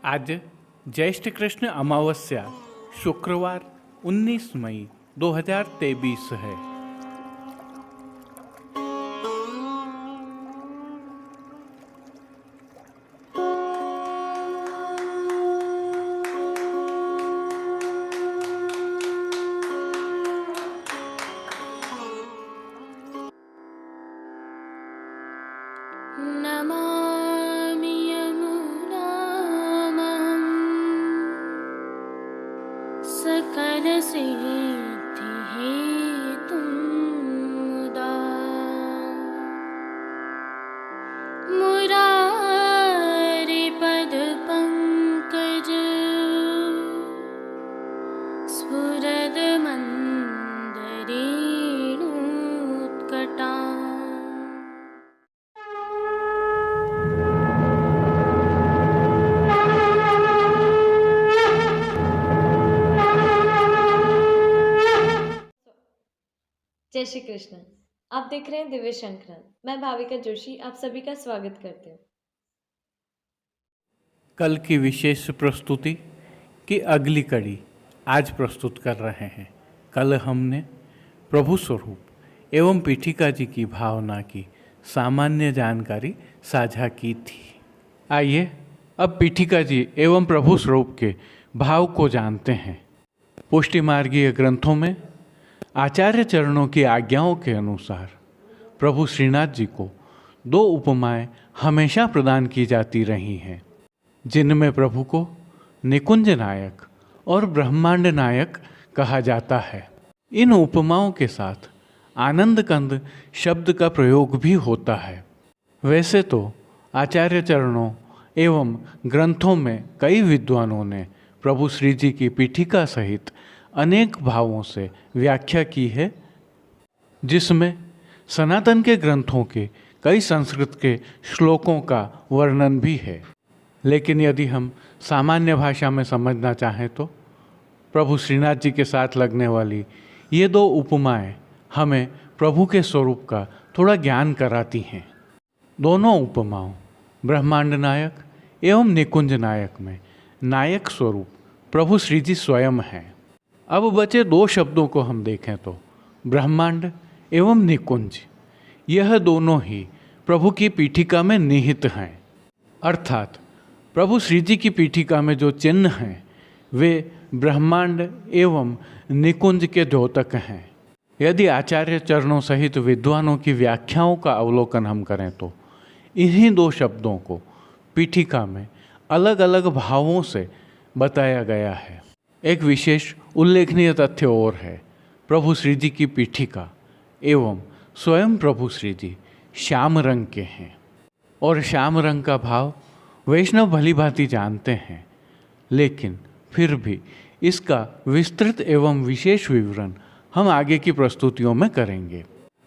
आज ज्येष्ठ कृष्ण अमावस्या शुक्रवार 19 मई 2023 है। नमामि यमुनामहं सकलसिद्धिहेतुं मुदा मुरारिपदपङ्कज स्फुरदमन्दरेणुत्कटा। जय श्री कृष्ण। आप देख रहे हैं दिव्य शंकरन। मैं भाविका जोशी आप सभी का स्वागत करती हूँ। कल की विशेष प्रस्तुति की अगली कड़ी आज प्रस्तुत कर रहे हैं। कल हमने प्रभु स्वरूप एवं पीठिका जी की भावना की सामान्य जानकारी साझा की थी। आइए अब पीठिका जी एवं प्रभु स्वरूप के भाव को जानते हैं। पुष्टि मार्गीय ग्रंथों में आचार्य चरणों की आज्ञाओं के अनुसार प्रभु श्रीनाथ जी को दो उपमाएं हमेशा प्रदान की जाती रही हैं, जिनमें प्रभु को निकुंज नायक और ब्रह्मांड नायक कहा जाता है। इन उपमाओं के साथ आनंद कंद शब्द का प्रयोग भी होता है। वैसे तो आचार्य चरणों एवं ग्रंथों में कई विद्वानों ने प्रभु श्री जी की पीठिका सहित अनेक भावों से व्याख्या की है, जिसमें सनातन के ग्रंथों के कई संस्कृत के श्लोकों का वर्णन भी है। लेकिन यदि हम सामान्य भाषा में समझना चाहें तो प्रभु श्रीनाथ जी के साथ लगने वाली ये दो उपमाएं हमें प्रभु के स्वरूप का थोड़ा ज्ञान कराती हैं। दोनों उपमाओं ब्रह्मांड नायक एवं निकुंज नायक में नायक स्वरूप प्रभु श्री जी स्वयं हैं। अब बचे दो शब्दों को हम देखें तो ब्रह्मांड एवं निकुंज, यह दोनों ही प्रभु की पीठिका में निहित हैं। अर्थात प्रभु श्री जी की पीठिका में जो चिन्ह हैं वे ब्रह्मांड एवं निकुंज के द्योतक हैं। यदि आचार्य चरणों सहित विद्वानों की व्याख्याओं का अवलोकन हम करें तो इन्हीं दो शब्दों को पीठिका में अलग अलग भावों से बताया गया है। एक विशेष उल्लेखनीय तथ्य और है, प्रभु श्री जी की पीठिका एवं स्वयं प्रभु श्री जी श्याम रंग के हैं और श्याम रंग का भाव वैष्णव भली भांति जानते हैं, लेकिन फिर भी इसका विस्तृत एवं विशेष विवरण हम आगे की प्रस्तुतियों में करेंगे।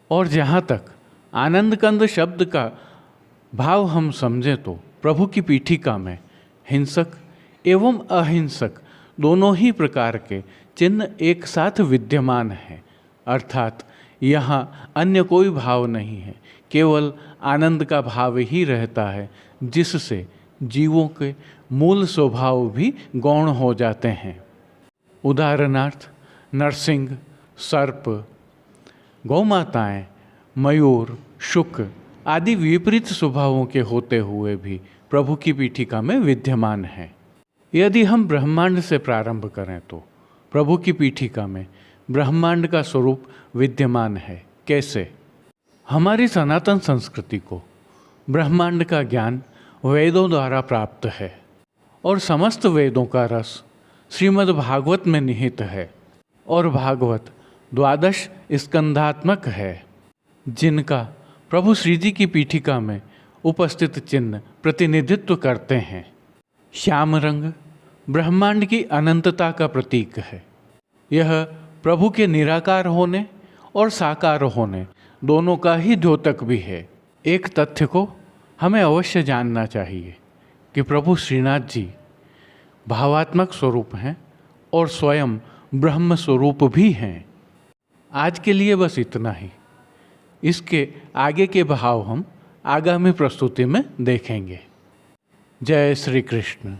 और जहाँ तक आनंद कंद शब्द का भाव हम समझें तो प्रभु की पीठिका में हिंसक एवं अहिंसक दोनों ही प्रकार के चिन्ह एक साथ विद्यमान हैं। अर्थात यहाँ अन्य कोई भाव नहीं है, केवल आनंद का भाव ही रहता है, जिससे जीवों के मूल स्वभाव भी गौण हो जाते हैं। उदाहरणार्थ नरसिंह, सर्प, गौमाताएं, मयूर, शुक आदि विपरीत स्वभावों के होते हुए भी प्रभु की पीठिका में विद्यमान हैं। यदि हम ब्रह्मांड से प्रारंभ करें तो प्रभु की पीठिका में ब्रह्मांड का स्वरूप विद्यमान है। कैसे? हमारी सनातन संस्कृति को ब्रह्मांड का ज्ञान वेदों द्वारा प्राप्त है और समस्त वेदों का रस श्रीमद् भागवत में निहित है और भागवत 12 स्कंधात्मक है, जिनका प्रभु श्री जी की पीठिका में उपस्थित चिन्ह प्रतिनिधित्व करते हैं। श्याम रंग ब्रह्मांड की अनंतता का प्रतीक है। यह प्रभु के निराकार होने और साकार होने दोनों का ही द्योतक भी है। एक तथ्य को हमें अवश्य जानना चाहिए कि प्रभु श्रीनाथ जी भावात्मक स्वरूप हैं और स्वयं ब्रह्म स्वरूप भी हैं। आज के लिए बस इतना ही। इसके आगे के भाव हम आगामी प्रस्तुति में देखेंगे। जय श्री कृष्ण।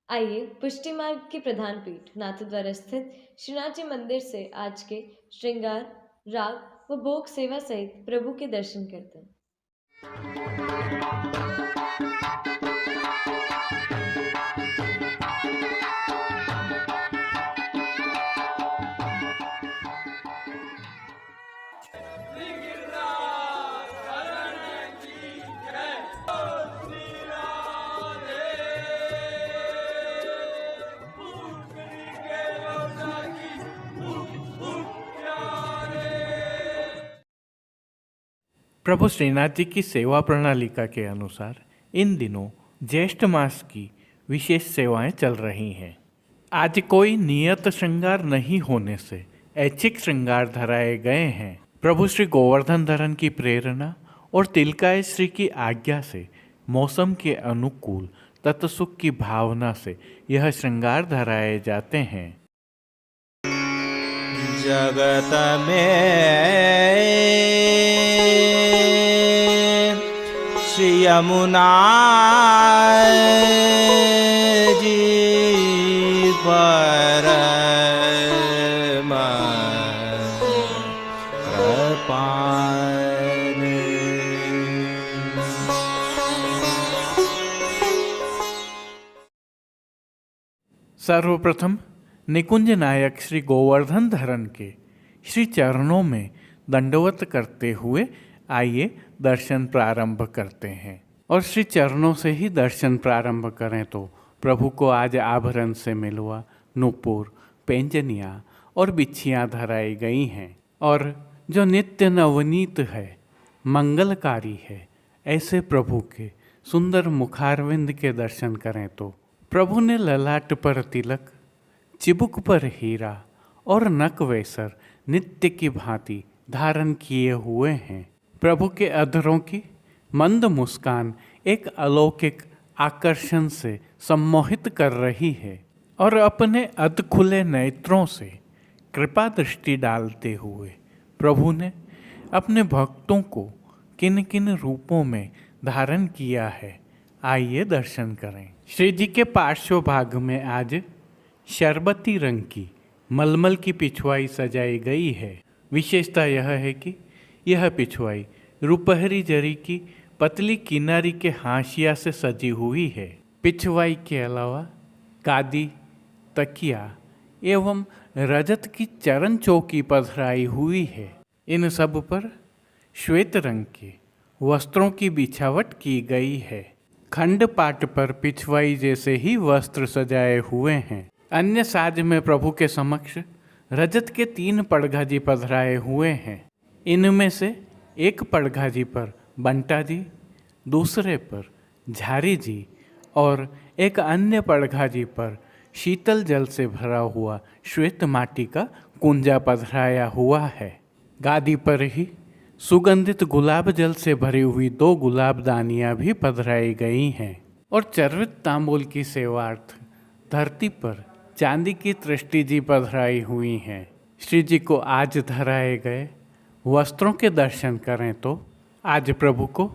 आइए पुष्टि मार्ग की प्रधान पीठ नाथद्वारा स्थित श्रीनाथ जी मंदिर से आज के श्रृंगार, राग व भोग सेवा सहित प्रभु के दर्शन करते हैं। प्रभु श्रीनाथ जी की सेवा प्रणालिका के अनुसार इन दिनों ज्येष्ठ मास की विशेष सेवाएं चल रही हैं। आज कोई नियत श्रृंगार नहीं होने से ऐच्छिक श्रृंगार धराए गए हैं। प्रभु श्री गोवर्धन धरन की प्रेरणा और तिलकाय श्री की आज्ञा से मौसम के अनुकूल तत्सुख की भावना से यह श्रृंगार धराए जाते हैं। जगत में श्री यमुना जी पर सर्वप्रथम निकुंज नायक श्री गोवर्धन धरन के श्री चरणों में दंडवत करते हुए आइए दर्शन प्रारंभ करते हैं। और श्री चरणों से ही दर्शन प्रारंभ करें तो प्रभु को आज आभरण से मिलवा, नूपुर, पेंजनियाँ और बिच्छियाँ धराई गई हैं। और जो नित्य नवनीत है, मंगलकारी है, ऐसे प्रभु के सुंदर मुखारविंद के दर्शन करें तो प्रभु ने ललाट पर तिलक, चिबुक पर हीरा और नक वेसर नित्य की भांति धारण किए हुए हैं। प्रभु के अधरों की मंद मुस्कान एक अलौकिक आकर्षण से सम्मोहित कर रही है और अपने अध खुले नेत्रों से कृपा दृष्टि डालते हुए प्रभु ने अपने भक्तों को किन किन रूपों में धारण किया है, आइए दर्शन करें। श्री जी के पार्श्व भाग में आज शरबती रंग की मलमल की पिछवाई सजाई गई है। विशेषता यह है कि यह पिछवाई रुपहरी जरी की पतली किनारी के हाशिया से सजी हुई है। पिछवाई के अलावा गादी, तकिया एवं रजत की चरण चौकी पधराई हुई है। इन सब पर श्वेत रंग के वस्त्रों की बिछावट की गई है। खंड पाट पर पिछवाई जैसे ही वस्त्र सजाए हुए हैं। अन्य साज में प्रभु के समक्ष रजत के 3 पड़घाजी पधराए हुए हैं। इनमें से एक पड़घाजी पर बंटा जी, दूसरे पर झारी जी और एक अन्य पड़घाजी पर शीतल जल से भरा हुआ श्वेत माटी का कुंजा पधराया हुआ है। गादी पर ही सुगंधित गुलाब जल से भरी हुई 2 गुलाबदानियाँ भी पधराई गई हैं और चर्वित तांबूल की सेवार्थ धरती पर चांदी की तृष्टि जी पधराई हुई हैं। श्री जी को आज धराए गए वस्त्रों के दर्शन करें तो आज प्रभु को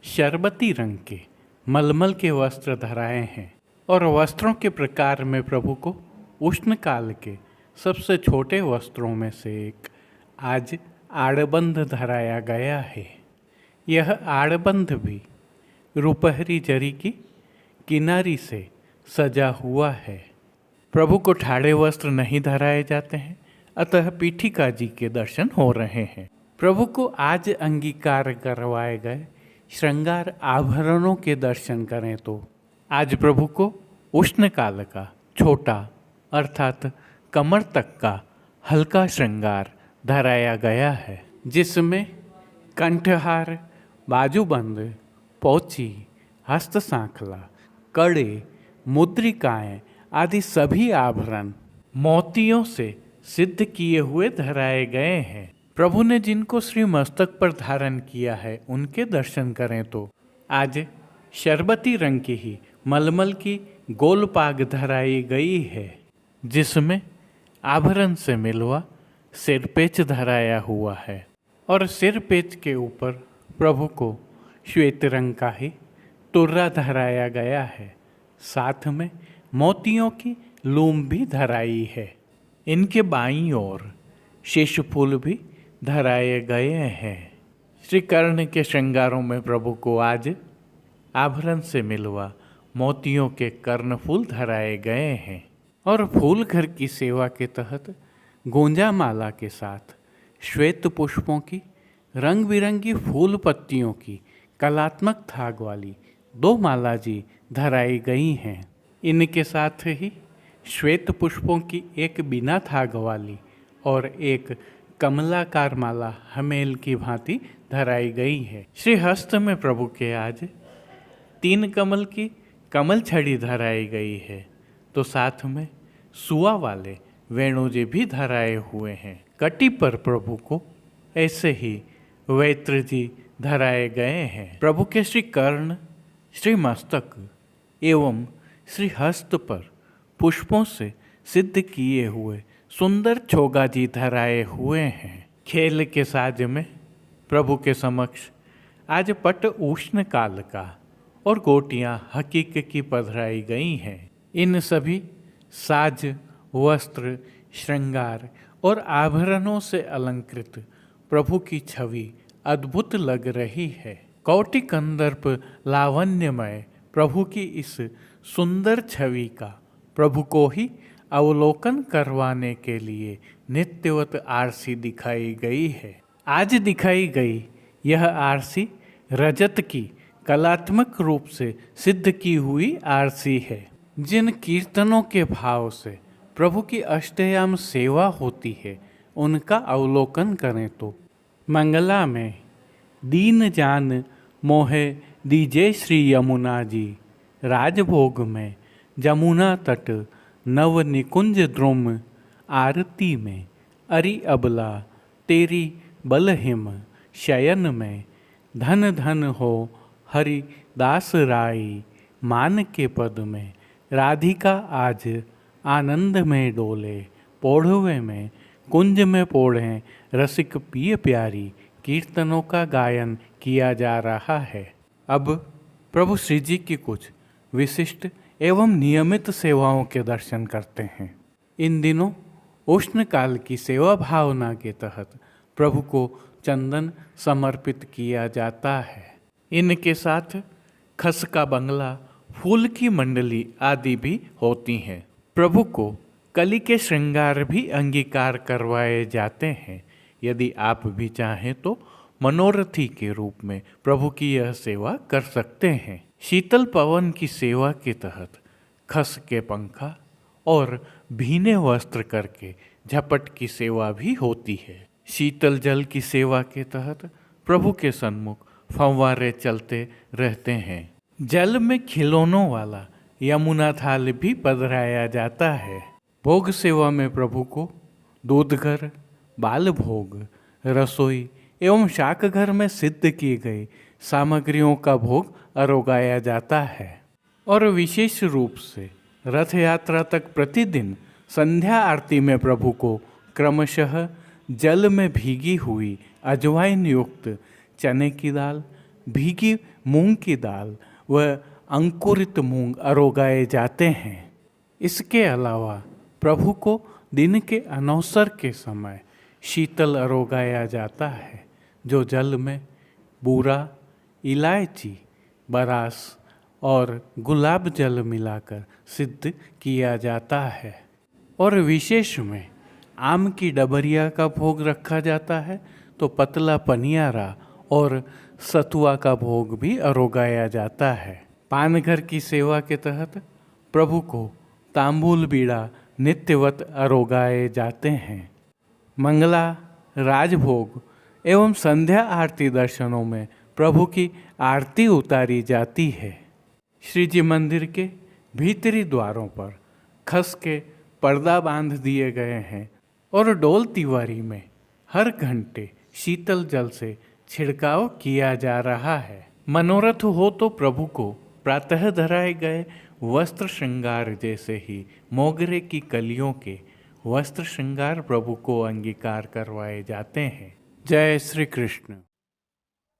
शरबती रंग के मलमल के वस्त्र धराए हैं और वस्त्रों के प्रकार में प्रभु को उष्ण काल के सबसे छोटे वस्त्रों में से एक आज आड़बंध धराया गया है। यह आड़बंध भी रुपहरी जरी की किनारी से सजा हुआ है। प्रभु को ठाड़े वस्त्र नहीं धराए जाते हैं, अतः पीठिका जी के दर्शन हो रहे हैं। प्रभु को आज अंगीकार करवाए गए श्रृंगार आभरणों के दर्शन करें तो आज प्रभु को उष्ण काल का छोटा अर्थात कमर तक का हल्का श्रृंगार धराया गया है, जिसमें कंठहार, बाजूबंद, पोची, हस्त सांखला, कड़े, मुद्रिकाएं आदि सभी आभरण मोतियों से सिद्ध किए हुए धराए गए हैं। प्रभु ने जिनको श्री मस्तक पर धारण किया है उनके दर्शन करें तो आज शरबती रंग की ही मलमल की गोल पाग धराई गई है, जिसमें आभरण से मिलवा सिरपेच धराया हुआ है और सिरपेच के ऊपर प्रभु को श्वेत रंग का ही तुर्रा धराया गया है। साथ में मोतियों की लूम भी धराई है। इनके बाईं ओर शेष फूल भी धराए गए हैं। श्री कर्ण के श्रृंगारों में प्रभु को आज आभरण से मिलवा मोतियों के कर्णफूल धराए गए हैं और फूल घर की सेवा के तहत गोंजा माला के साथ श्वेत पुष्पों की रंग बिरंगी फूल पत्तियों की कलात्मक थाग वाली 2 माला जी धराई गई हैं। इनके साथ ही श्वेत पुष्पों की एक बिना थाग वाली और एक कमलाकार माला हमेल की भांति धराई गई है। श्री हस्त में प्रभु के आज 3 कमल की कमल छड़ी धराई गई है, तो साथ में सुआ वाले वेणुजी भी धराए हुए हैं। कटी पर प्रभु को ऐसे ही वैत्र जी धराए गए हैं। प्रभु के श्री कर्ण, श्री मस्तक एवं श्री हस्त पर पुष्पों से सिद्ध किए हुए सुंदर छोगा जी धराए हुए हैं। खेल के साज में प्रभु के समक्ष आज पट उष्ण काल का और गोटियां हकीक की पधराई गई हैं। इन सभी साज, वस्त्र, श्रृंगार और आभरणों से अलंकृत प्रभु की छवि अद्भुत लग रही है। कौटि कंदर्प लावण्यमय प्रभु की इस सुंदर छवि का प्रभु को ही अवलोकन करवाने के लिए नित्यवत आरसी दिखाई गई है। आज दिखाई गई यह आरसी रजत की कलात्मक रूप से सिद्ध की हुई आरसी है। जिन कीर्तनों के भाव से प्रभु की अष्टयाम सेवा होती है उनका अवलोकन करें तो मंगला में दीन जान मोहे दीजे श्री यमुना जी, राजभोग में जमुना तट नव निकुंज द्रुम, आरती में अरि अबला तेरी बलहिम, शयन में धन धन हो हरि दास राई, मान के पद में राधिका आज आनंद में डोले, पोढ़वे में कुंज में पोढ़ें रसिक पिय प्यारी, कीर्तनों का गायन किया जा रहा है। अब प्रभु श्री जी की कुछ विशिष्ट एवं नियमित सेवाओं के दर्शन करते हैं। इन दिनों उष्ण काल की सेवा भावना के तहत प्रभु को चंदन समर्पित किया जाता है। इनके साथ खस का बंगला, फूल की मंडली आदि भी होती हैं। प्रभु को कली के श्रृंगार भी अंगीकार करवाए जाते हैं। यदि आप भी चाहें तो मनोरथी के रूप में प्रभु की यह सेवा कर सकते हैं। शीतल पवन की सेवा के तहत खस के पंखा और भीने वस्त्र करके झपट की सेवा भी होती है। शीतल जल की सेवा के तहत प्रभु के सन्मुख फव्वारे चलते रहते हैं। जल में खिलौनों वाला यमुना थाल भी पधराया जाता है। भोग सेवा में प्रभु को दूधघर, बाल भोग, रसोई एवं शाक घर में सिद्ध की गई सामग्रियों का भोग अरोगाया जाता है। और विशेष रूप से रथ यात्रा तक प्रतिदिन संध्या आरती में प्रभु को क्रमशः जल में भीगी हुई अजवाइन युक्त चने की दाल, भीगी मूंग की दाल व अंकुरित मूंग अरोगाए जाते हैं। इसके अलावा प्रभु को दिन के अनवसर के समय शीतल अरोगाया जाता है, जो जल में बूरा, इलायची, बरास और गुलाब जल मिलाकर सिद्ध किया जाता है। और विशेष में आम की डबरिया का भोग रखा जाता है, तो पतला पनियारा और सतुआ का भोग भी अरोगाया जाता है। पानघर की सेवा के तहत प्रभु को तांबूल बीड़ा नित्यवत अरोगाए जाते हैं। मंगला, राजभोग एवं संध्या आरती दर्शनों में प्रभु की आरती उतारी जाती है। श्री जी मंदिर के भीतरी द्वारों पर खस के पर्दा बांध दिए गए हैं और डोल तिवारी में हर घंटे शीतल जल से छिड़काव किया जा रहा है। मनोरथ हो तो प्रभु को प्रातः धराए गए वस्त्र श्रृंगार जैसे ही मोगरे की कलियों के वस्त्र श्रृंगार प्रभु को अंगीकार करवाए जाते हैं। जय श्री कृष्ण।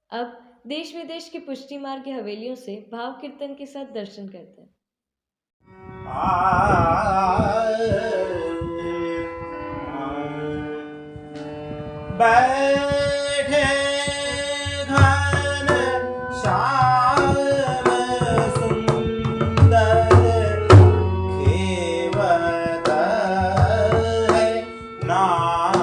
अब देश विदेश की पुष्टि मार्ग की हवेलियों से भाव कीर्तन के साथ दर्शन करते हैं। बैठे घन श्याम सुंदर खेवत है नाम।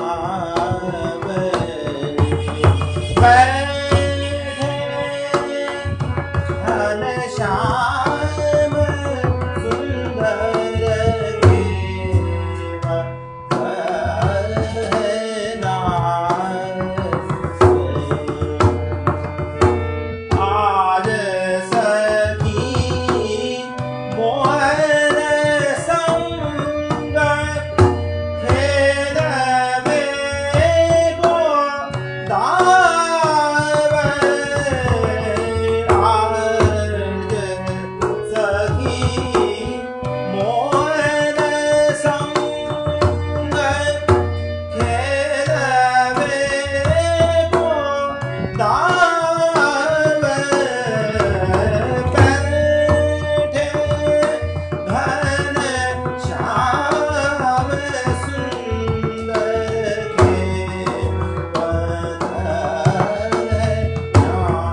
बैठे घन श्याम सुंदर खेवत है नाम। आज सखी मोहन संग खेल में गोदावै। आज सखी मोहन संग खेल में गोदावै। बैठे घन श्याम सुंदर खेवत है नाम।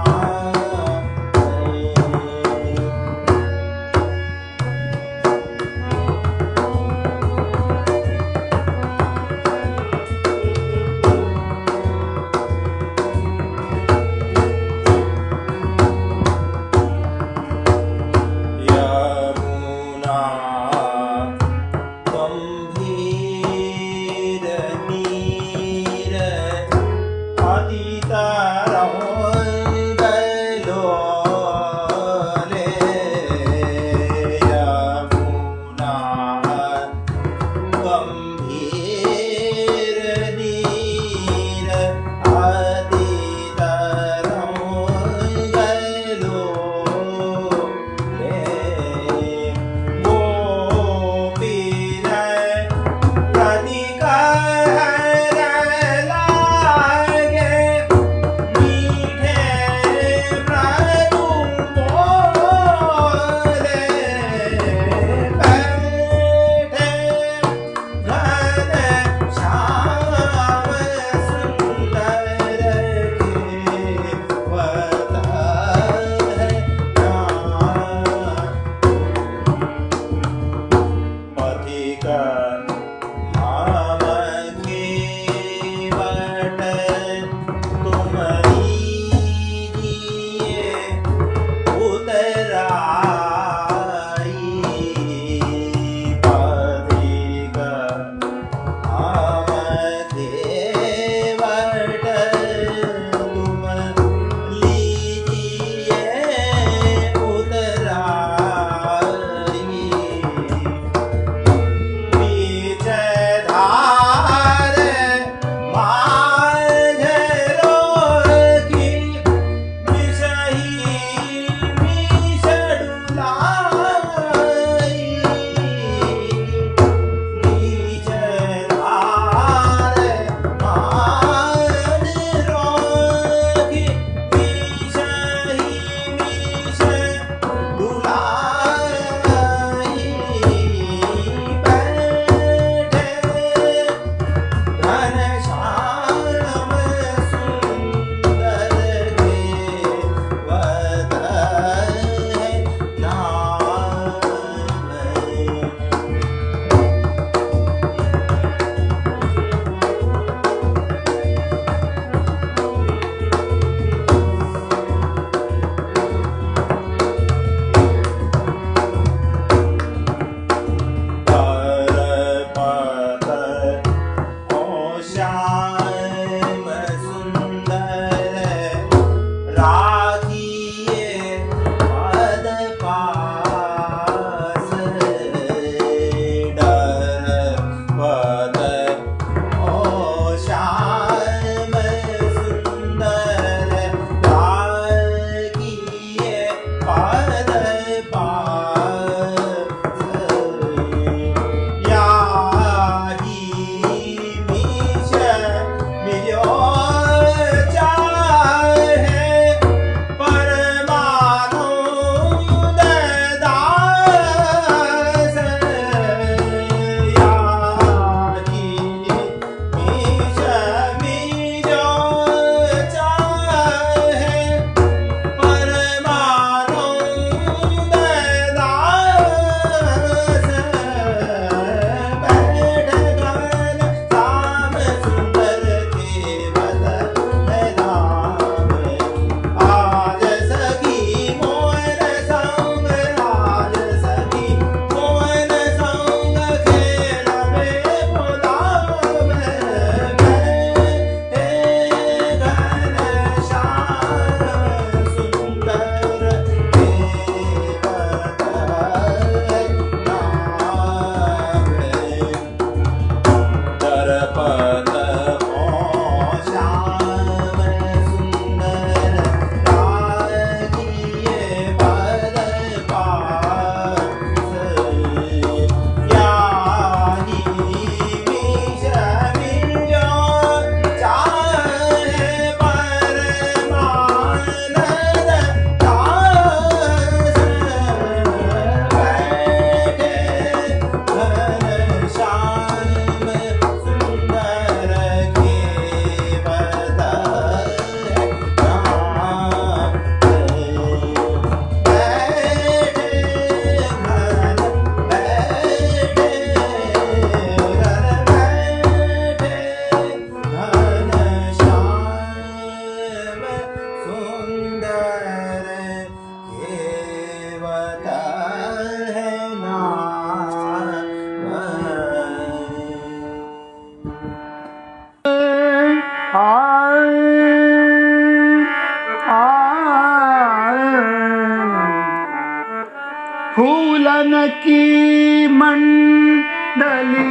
फूलन की मंडली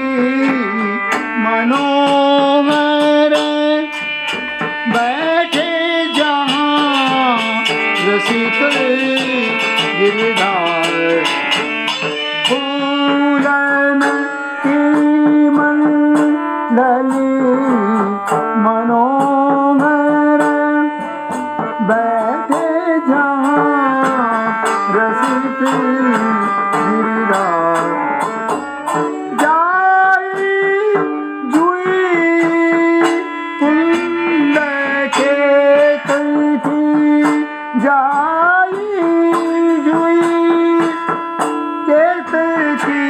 मनोहर बैठे जहाँ रसिक गिरधार फूलन की मंडली मनोहर बैठे जहाँ रसिक गिरधार जाई जुई कुंड के कैठी जाई जुई के कैठी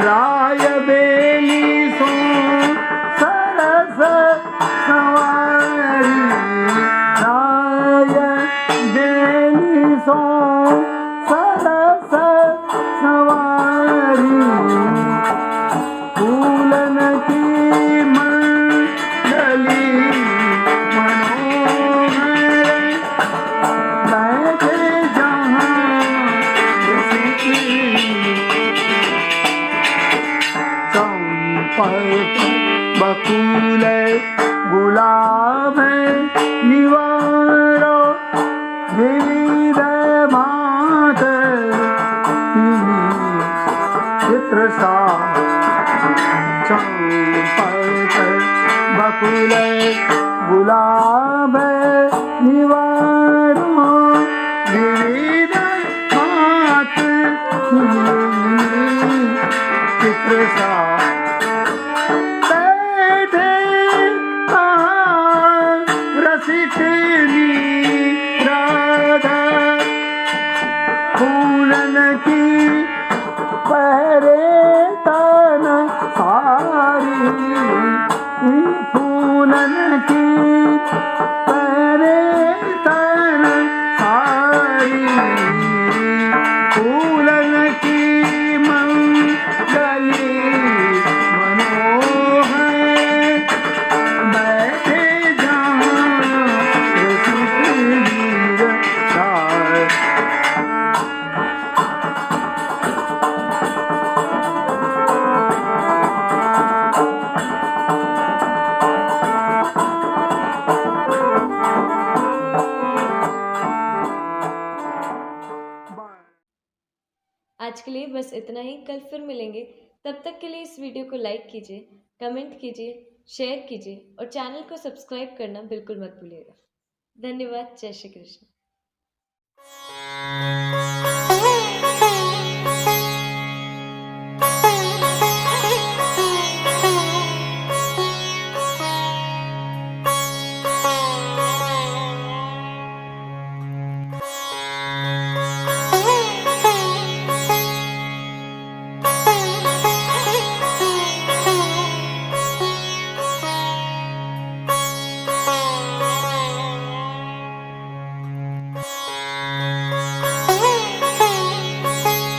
राय बेली सो सरस सवारी राय बेली सो सरस सवारी फूलन की मंडली मनोहर बैठे जहाँ रसिक चंपक बकुल गुलाब निवारो विविध मात चित्र सा चंपक बकुल गुलाब निवारो विविध मात चित्र सा बैठे कहाँ रसिक राधा फूलन की पहरे तन सारी फूलन की पहरे तन सारी फूलन की मंडली मनोहर बैठे जहाँ रसिक गिरधार आज के लिए बस इतना ही। कल फिर मिलेंगे। तब तक के लिए इस वीडियो को लाइक कीजिए, कमेंट कीजिए, शेयर कीजिए और चैनल को सब्सक्राइब करना बिल्कुल मत भूलिएगा। धन्यवाद। जय श्री कृष्ण।